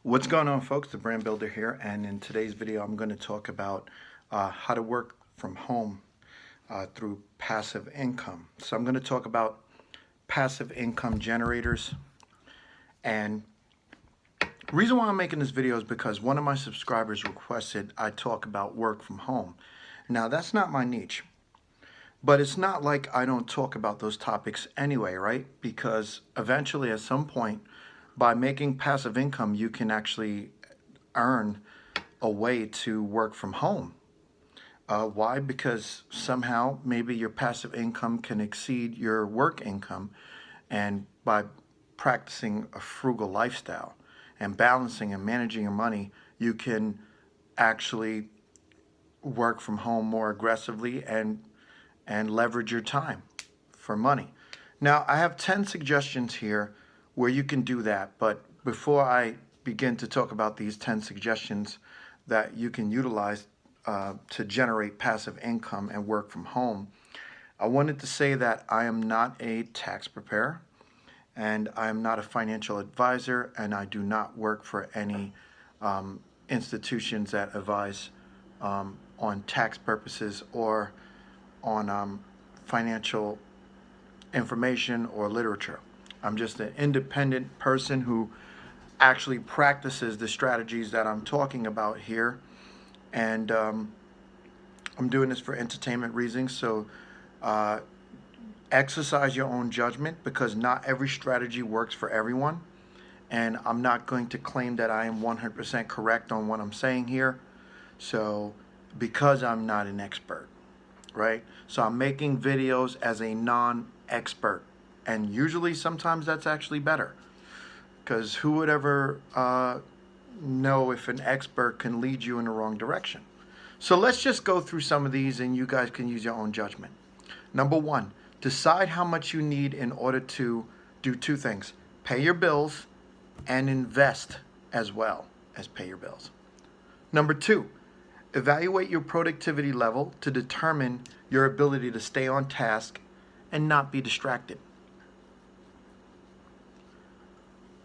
What's going on, folks? The Brand Builder here, and in today's video I'm going to talk about how to work from home through passive income. So I'm going to talk about passive income generators, and the reason why I'm making this video is because one of my subscribers requested I talk about work from home. Now, that's not my niche, but it's not like I don't talk about those topics anyway, right? Because eventually, at some point, by making passive income, you can actually earn a way to work from home. Why? Because somehow maybe your passive income can exceed your work income, and by practicing a frugal lifestyle and balancing and managing your money, you can actually work from home more aggressively and leverage your time for money. Now, I have 10 suggestions here where you can do that, but before I begin to talk about these 10 suggestions that you can utilize to generate passive income and work from home, I wanted to say that I am not a tax preparer, and I am not a financial advisor, and I do not work for any institutions that advise on tax purposes or on financial information or literature. I'm just an independent person who actually practices the strategies that I'm talking about here, and I'm doing this for entertainment reasons. So exercise your own judgment, because not every strategy works for everyone, and I'm not going to claim that I am 100% correct on what I'm saying here. So because I'm not an expert, right? So I'm making videos as a non-expert, and usually sometimes that's actually better, because who would ever know if an expert can lead you in the wrong direction? So let's just go through some of these and you guys can use your own judgment. Number one, decide how much you need in order to do two things: pay your bills and invest as well as pay your bills. Number two, evaluate your productivity level to determine your ability to stay on task and not be distracted.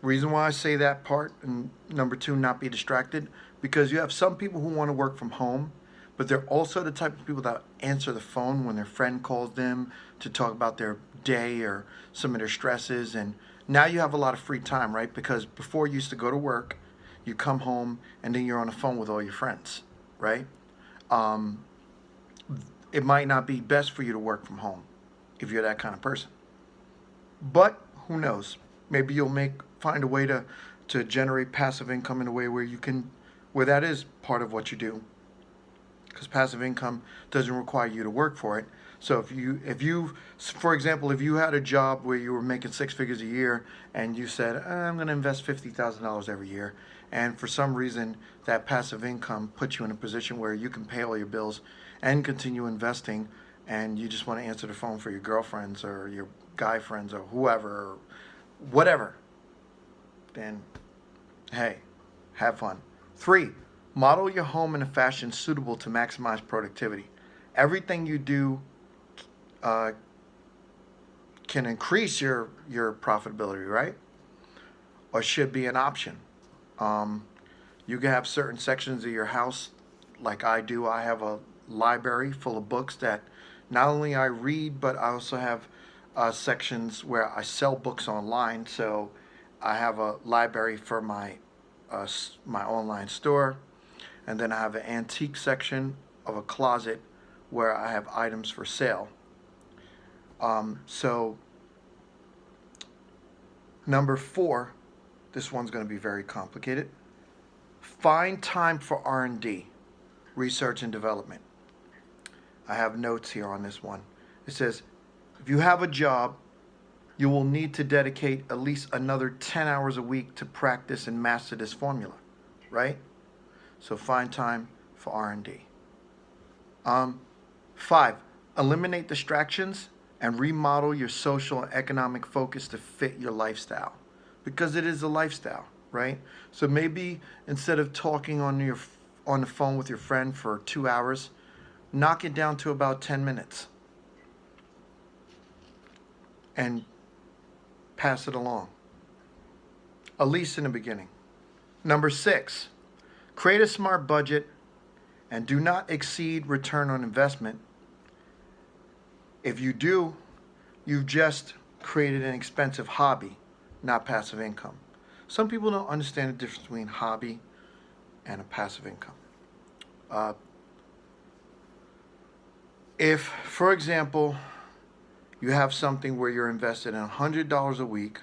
Reason why I say that part, and number two, not be distracted, because you have some people who want to work from home, but they're also the type of people that answer the phone when their friend calls them to talk about their day or some of their stresses. And now you have a lot of free time, right? Because before you used to go to work, you come home, and then you're on the phone with all your friends, right? It might not be best for you to work from home if you're that kind of person. But who knows? Maybe you'll find a way to generate passive income in a way where that is part of what you do. Because passive income doesn't require you to work for it. So for example, if you had a job where you were making six figures a year and you said, I'm going to invest $50,000 every year, and for some reason that passive income puts you in a position where you can pay all your bills and continue investing, and you just want to answer the phone for your girlfriends or your guy friends or whoever or whatever, then hey, have fun. Three, model your home in a fashion suitable to maximize productivity. Everything you do can increase your profitability, right? Or should be an option. You can have certain sections of your house, like I do. I have a library full of books that not only I read, but I also have sections where I sell books online. So I have a library for my online store, and then I have an antique section of a closet where I have items for sale. So number four, this one's going to be very complicated. Find time for R&D, research and development. I have notes here on this one. It says, if you have a job, you will need to dedicate at least another 10 hours a week to practice and master this formula, right? So find time for R&D. 5, eliminate distractions and remodel your social and economic focus to fit your lifestyle, because it is a lifestyle, right? So maybe instead of talking on the phone with your friend for 2 hours, knock it down to about 10 minutes and pass it along, at least in the beginning. Number 6, create a smart budget and do not exceed return on investment. If you do, you've just created an expensive hobby, not passive income. Some people don't understand the difference between hobby and a passive income. If, for example, you have something where you're invested in $100 a week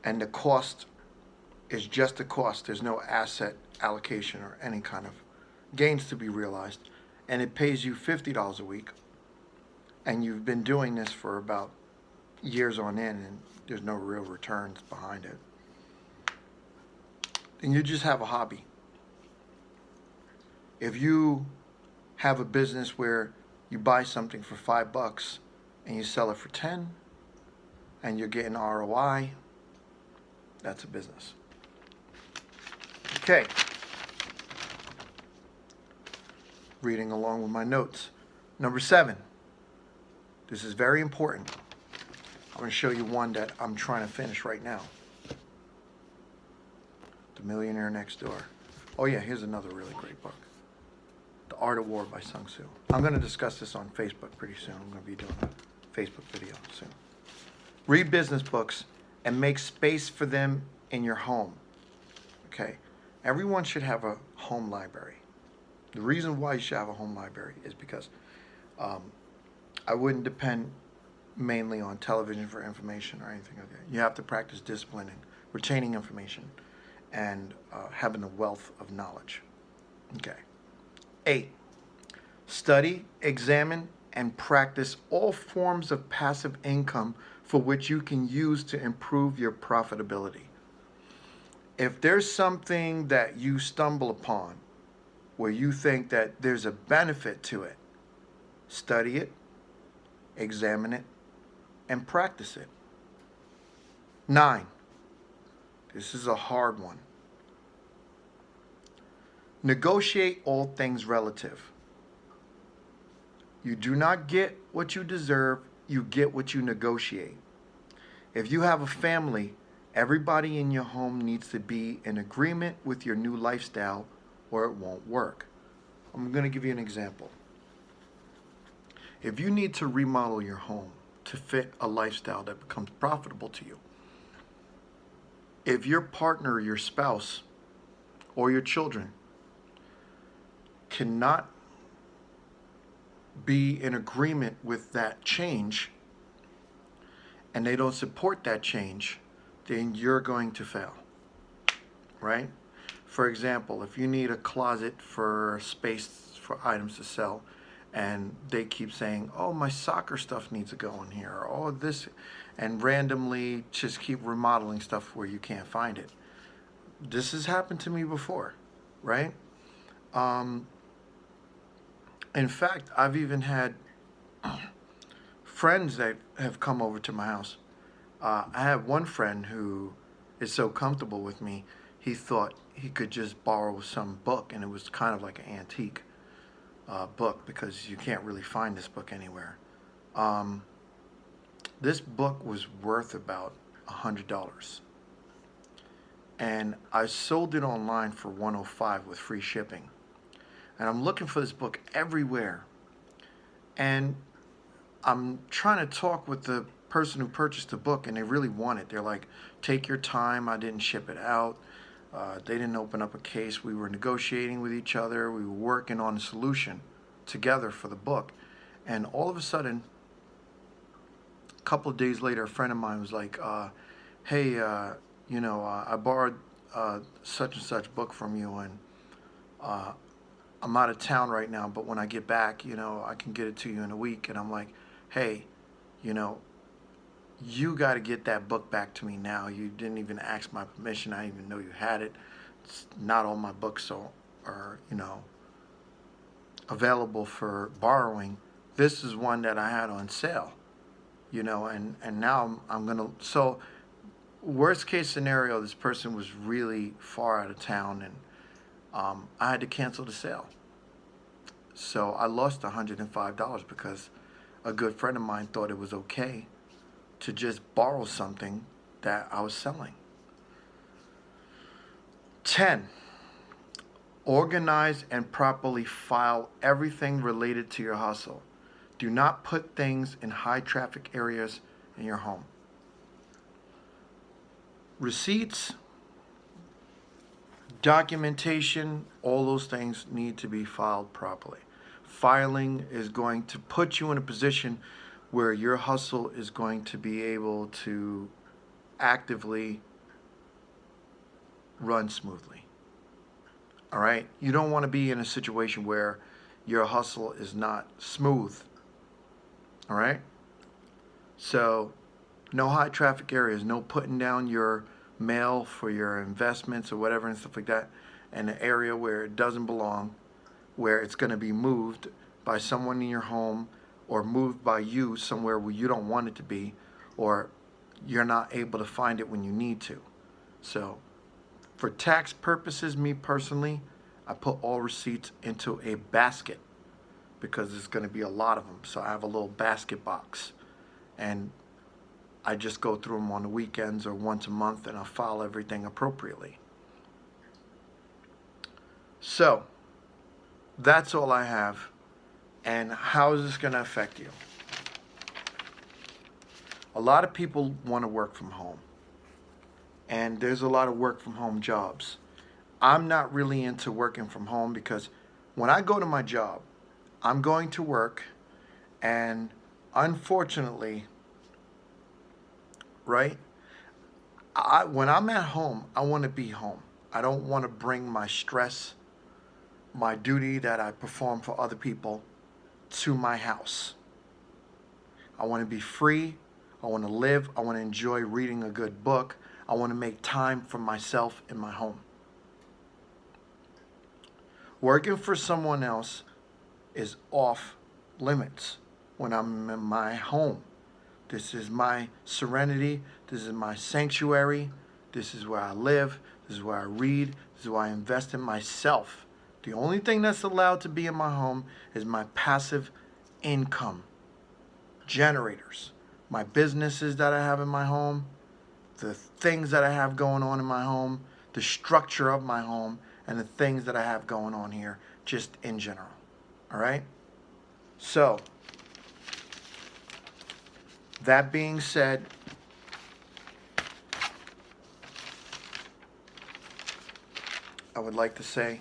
and the cost is just the cost, there's no asset allocation or any kind of gains to be realized, and it pays you $50 a week, and you've been doing this for about years on end and there's no real returns behind it, then you just have a hobby. If you have a business where you buy something for $5 and you sell it for 10 and you're getting ROI, that's a business. Okay. Reading along with my notes. Number 7. This is very important. I'm going to show you one that I'm trying to finish right now. The Millionaire Next Door. Oh yeah, here's another really great book. The Art of War by Sun Tzu. I'm going to discuss this on Facebook pretty soon. I'm going to be doing a Facebook video soon. Read business books and make space for them in your home. Okay? Everyone should have a home library. The reason why you should have a home library is because I wouldn't depend mainly on television for information or anything like that. You have to practice discipline and retaining information and having a wealth of knowledge. Okay. 8. Study, examine, and practice all forms of passive income for which you can use to improve your profitability. If there's something that you stumble upon where you think that there's a benefit to it, study it, examine it, and practice it. 9. This is a hard one. Negotiate all things relative. You do not get what you deserve, you get what you negotiate. If you have a family, everybody in your home needs to be in agreement with your new lifestyle or it won't work. I'm going to give you an example. If you need to remodel your home to fit a lifestyle that becomes profitable to you, if your partner, your spouse, or your children cannot be in agreement with that change and they don't support that change, then you're going to fail, right? For example, if you need a closet for space for items to sell and they keep saying, oh, my soccer stuff needs to go in here, or oh, this, and randomly just keep remodeling stuff where you can't find it. This has happened to me before, right? In fact, I've even had friends that have come over to my house. I have one friend who is so comfortable with me, he thought he could just borrow some book, and it was kind of like an antique book because you can't really find this book anywhere. This book was worth about $100. And I sold it online for $105 with free shipping. And I'm looking for this book everywhere. And I'm trying to talk with the person who purchased the book, and they really want it. They're like, take your time, I didn't ship it out. They didn't open up a case. We were negotiating with each other. We were working on a solution together for the book. And all of a sudden, a couple of days later, a friend of mine was like, hey, I borrowed such and such book from you, and I'm out of town right now, but when I get back, I can get it to you in a week. And I'm like, hey, you got to get that book back to me now. You didn't even ask my permission. I didn't even know you had it. It's not all my books are available for borrowing. This is one that I had on sale, and now I'm going to, so worst case scenario, this person was really far out of town, and I had to cancel the sale. So I lost $105 because a good friend of mine thought it was okay to just borrow something that I was selling. 10. Organize and properly file everything related to your hustle. Do not put things in high traffic areas in your home. Receipts, documentation, all those things need to be filed properly. Filing is going to put you in a position where your hustle is going to be able to actively run smoothly. All right? You don't want to be in a situation where your hustle is not smooth. All right? So, no high traffic areas, no putting down your mail for your investments or whatever and stuff like that in an area where it doesn't belong, where it's going to be moved by someone in your home or moved by you somewhere where you don't want it to be, or you're not able to find it when you need to. So for tax purposes, me personally, I put all receipts into a basket because there's going to be a lot of them. So I have a little basket box, and I just go through them on the weekends or once a month, and I file everything appropriately. So that's all I have. And how is this going to affect you? A lot of people want to work from home, and there's a lot of work from home jobs. I'm not really into working from home because when I go to my job, I'm going to work, and unfortunately, right? When I'm at home, I want to be home. I don't want to bring my stress, my duty that I perform for other people to my house. I want to be free. I want to live. I want to enjoy reading a good book. I want to make time for myself in my home. Working for someone else is off limits when I'm in my home. This is my serenity. This is my sanctuary. This is where I live. This is where I read. This is where I invest in myself. The only thing that's allowed to be in my home is my passive income generators. My businesses that I have in my home, the things that I have going on in my home, the structure of my home, and the things that I have going on here just in general. All right? So, that being said, I would like to say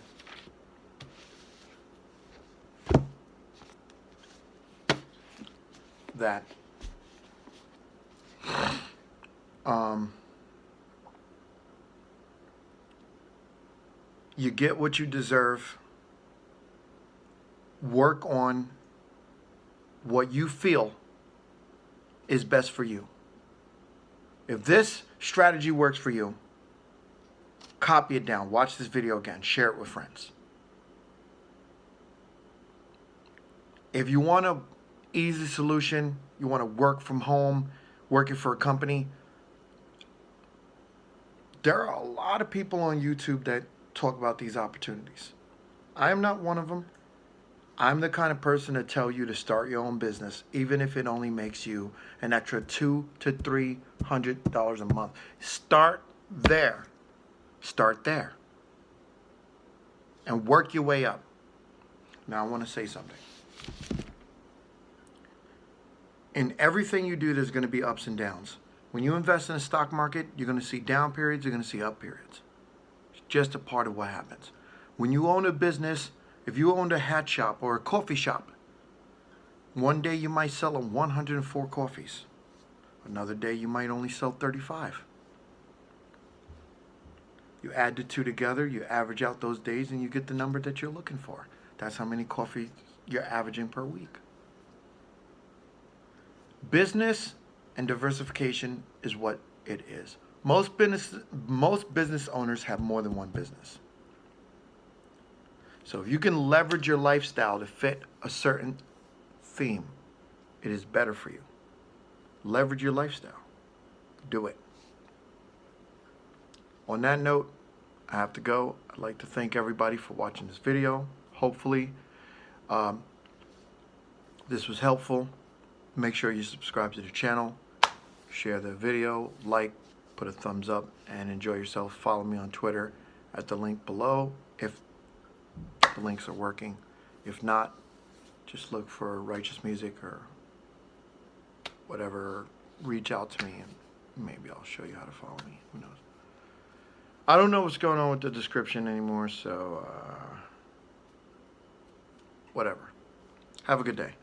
that you get what you deserve. Work on what you feel is best for you. If this strategy works for you, copy it down. Watch this video again. Share it with friends. If you want an easy solution, you want to work from home, working for a company, there are a lot of people on YouTube that talk about these opportunities. I am not one of them. I'm the kind of person to tell you to start your own business, even if it only makes you an extra $200 to $300 a month. Start there. Start there. And work your way up. Now I want to say something. In everything you do, there's going to be ups and downs. When you invest in the stock market, you're going to see down periods, you're going to see up periods. It's just a part of what happens. When you own a business, if you owned a hat shop or a coffee shop, one day you might sell 104 coffees. Another day you might only sell 35. You add the two together, you average out those days, and you get the number that you're looking for. That's how many coffees you're averaging per week. Business and diversification is what it is. Most business owners have more than one business. So if you can leverage your lifestyle to fit a certain theme, it is better for you. Leverage your lifestyle. Do it. On that note, I have to go. I'd like to thank everybody for watching this video. Hopefully, this was helpful. Make sure you subscribe to the channel, share the video, like, put a thumbs up, and enjoy yourself. Follow me on Twitter at the link below if the links are working. If not, just look for Righteous Music or whatever. Reach out to me and maybe I'll show you how to follow me. Who knows? I don't know what's going on with the description anymore, so whatever. Have a good day.